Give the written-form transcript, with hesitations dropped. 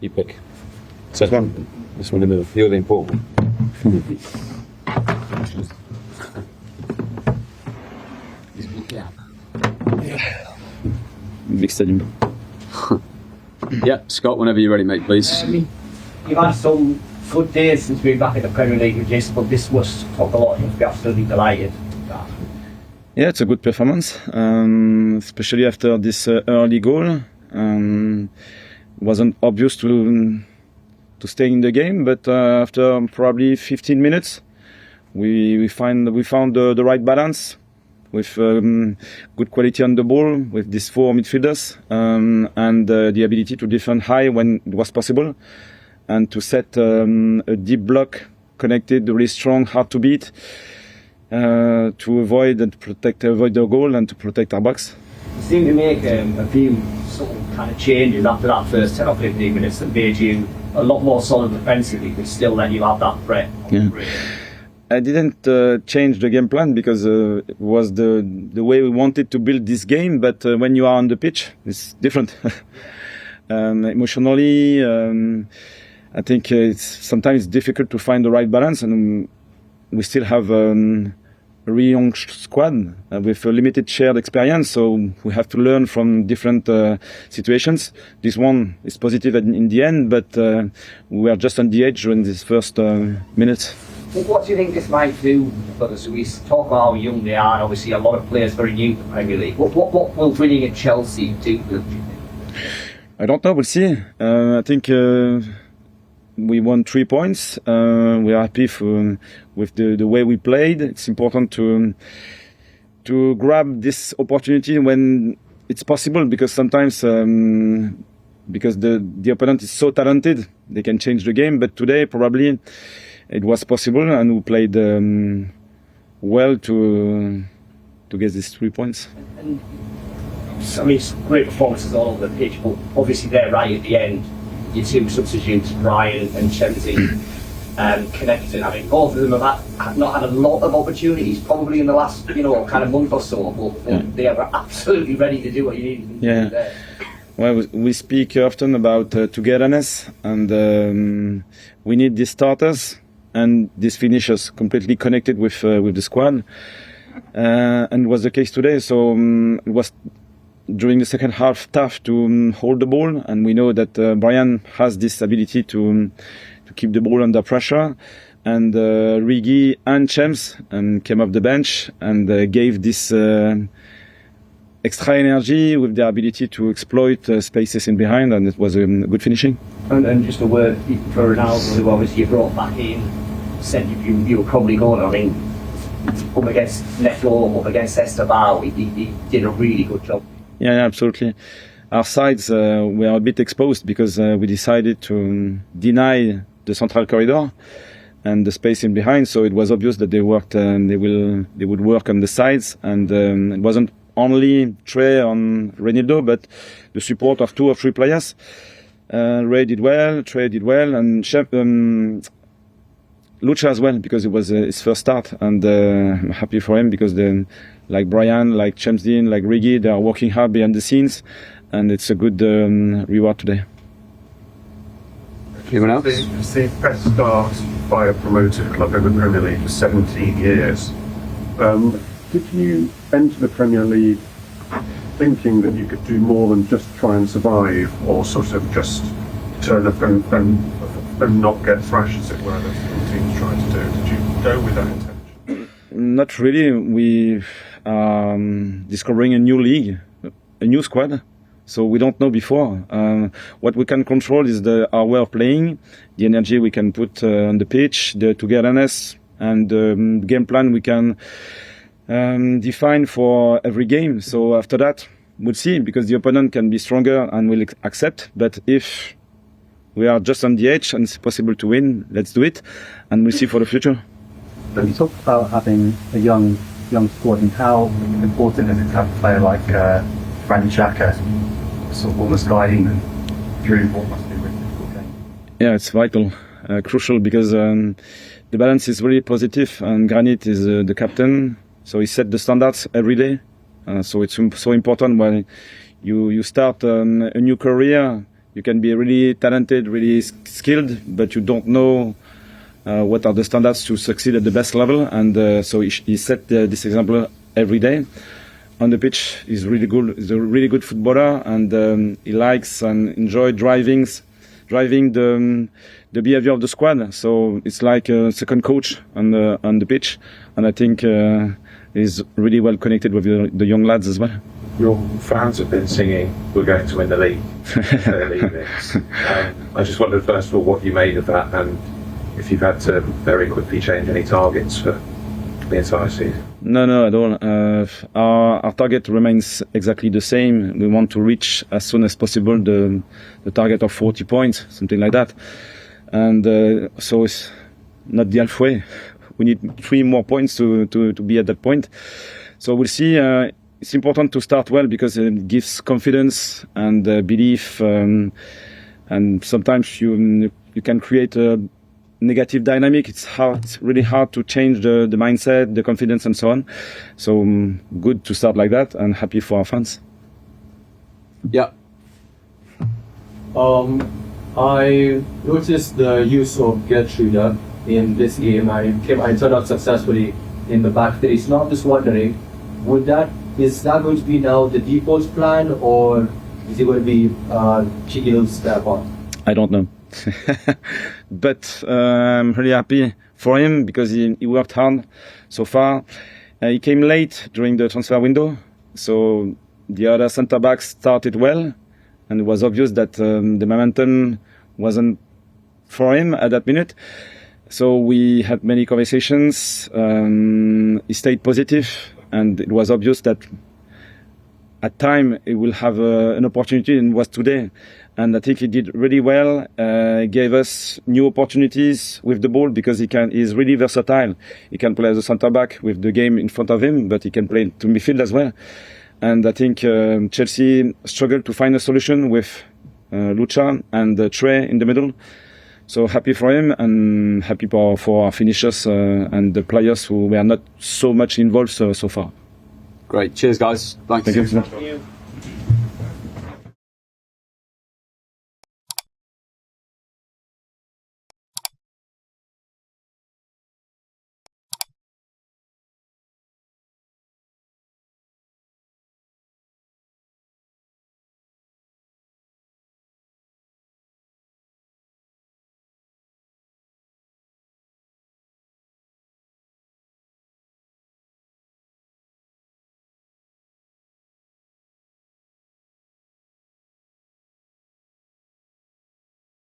you pick. So this one in the middle. You're the important one. Big stadium. Yeah, Scott, whenever you're ready, mate, please. You've had some good days since being back in the Premier League with this, but this must talk a lot. You must be absolutely delighted. Yeah, it's a good performance, especially after this early goal. Wasn't obvious to stay in the game, but after probably 15 minutes, we found the right balance with good quality on the ball with these four midfielders and the ability to defend high when it was possible and to set a deep block connected, really strong, hard to beat to avoid the goal and to protect our box. You seem to make a few sort of kind of changes after that first 10 or 15 minutes that made you a lot more solid defensively, but still let you have that threat. Yeah. I didn't change the game plan because it was the way we wanted to build this game, but when you are on the pitch, it's different. Emotionally, I think sometimes it's difficult to find the right balance, and we still have a really young squad with a limited shared experience, so we have to learn from different situations. This one is positive in the end, but we were just on the edge during these first minutes. What do you think this might do for us? We talk about how young they are, and obviously a lot of players very new to the Premier League. What will winning at Chelsea do for them, do you think? I don't know, we'll see. I think we won 3 points. We are happy with the way we played. It's important to grab this opportunity when it's possible, because sometimes because the opponent is so talented, they can change the game. But today, probably, it was possible, and we played well to get these 3 points. And, I mean, it's great performances all over the pitch, but obviously they're right at the end. Your two substitutes, Ryan and Chemsdine, connecting. I mean, both of them have not had a lot of opportunities, probably in the last, kind of month or so, but they are absolutely ready to do what you need them to do there. Well, we speak often about togetherness, and we need these starters and these finishers completely connected with the squad, and it was the case today. So it was during the second half tough to hold the ball, and we know that Brian has this ability to keep the ball under pressure, and Rigi and Chems came off the bench and gave this extra energy with the ability to exploit spaces in behind, and it was a good finishing. And just a word for Ronaldo, who obviously you brought back in, said you were probably going, I mean, up against Neto, up against Esteban, he did a really good job. Yeah, absolutely. Our sides were a bit exposed because we decided to deny the central corridor and the space in behind, so it was obvious that they would work on the sides, and it wasn't only Trey on Reinildo, but the support of 2 or 3 players. Ray did well, Trey did well, and Lucha as well, because it was his first start, and I'm happy for him because like Brian, like Chemsdine, like Rigi, they are working hard behind the scenes, and it's a good reward today. Anyone else? It's the best start by a promoted club in the Premier League for 17 years. Did you enter the Premier League thinking that you could do more than just try and survive, or sort of just turn up and not get thrashed, as it were, as the teams tried to do? Did you go with that intention? Not really. We are discovering a new league, a new squad, so we don't know before. What we can control is our way of playing, the energy we can put on the pitch, the togetherness, and the game plan we can define for every game. So after that, we'll see, because the opponent can be stronger and will accept. But if we are just on the edge and it's possible to win, let's do it, and we'll see for the future. You talked about having a young squad, and how important is it to have a player like Granit Xhaka sort of almost guiding them through what must be a really difficult game? Yeah, it's vital, crucial, because the balance is really positive, and Granit is the captain, so he set the standards every day. So it's so important when you start a new career. You can be really talented, really skilled, but you don't know what are the standards to succeed at the best level. And so he set this example every day. On the pitch, he's really good. He's a really good footballer, and he likes and enjoy driving the behavior of the squad. So it's like a second coach on the pitch, and I think he's really well connected with the young lads as well. Your fans have been singing, "We're going to win the league." I just wondered first of all what you made of that, and if you've had to very quickly change any targets for the entire season. No, at all. Our target remains exactly the same. We want to reach as soon as possible the target of 40 points, something like that. And so it's not the halfway. We need 3 more points to be at that point. So we'll see. It's important to start well because it gives confidence and belief. And sometimes you can create a negative dynamic. It's really hard to change the mindset, the confidence, and so on. So good to start like that, and happy for our fans. Yeah. I noticed the use of Geertruida in this game. I turned out successfully in the back three. So now I'm just wondering, is that going to be now the default plan, or is it going to be Chigil's step on? I don't know. But I'm really happy for him because he worked hard so far. He came late during the transfer window, so the other centre backs started well, and it was obvious that the momentum wasn't for him at that minute. So we had many conversations. He stayed positive, and it was obvious that at time he will have an opportunity, and it was today. And I think he did really well. Gave us new opportunities with the ball because he's really versatile. He can play as a centre back with the game in front of him, but he can play to midfield as well. And I think Chelsea struggled to find a solution with Lucha and Trey in the middle. So happy for him, and happy for our finishers and the players who were not so much involved so far. Great. Cheers, guys. Thanks. Thank you. Thank you.